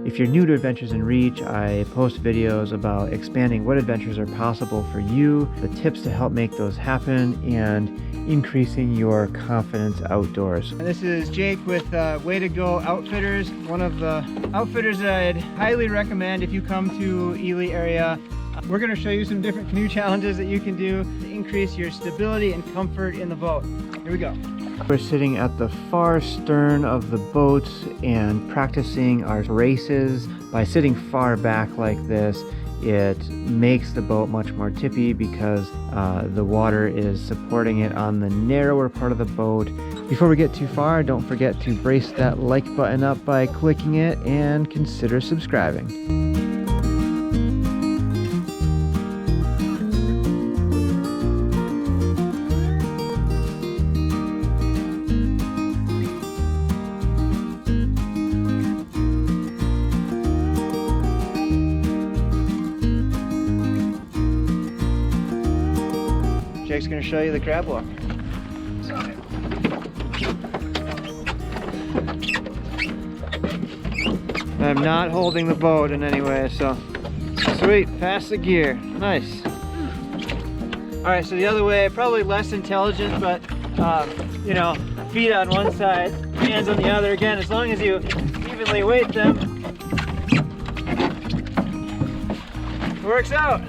If you're new to Adventures in Reach, I post videos about expanding what adventures are possible for you, the tips to help make those happen, and increasing your confidence outdoors. And this is Jake with Way to Go Outfitters, one of the outfitters that I'd highly recommend if you come to Ely area. We're going to show you some different canoe challenges that you can do to increase your stability and comfort in the boat. Here we go. We're sitting at the far stern of the boat and practicing our races. By sitting far back like this, it makes the boat much more tippy because the water is supporting it on the narrower part of the boat. Before we get too far, don't forget to brace that like button up by clicking it and consider subscribing. Jake's going to show you the crab walk. I'm not holding the boat in any way, so sweet, pass the gear, nice. All right, so the other way, probably less intelligent, but you know, feet on one side, hands on the other. Again, as long as you evenly weight them, it works out.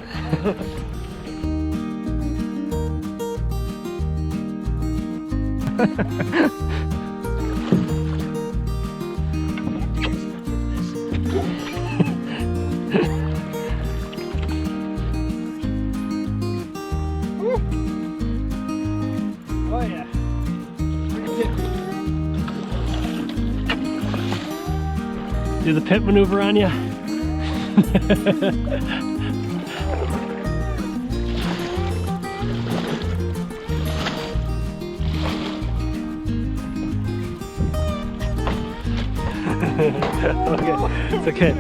Oh yeah. Do the pit maneuver on you. Okay, it's okay.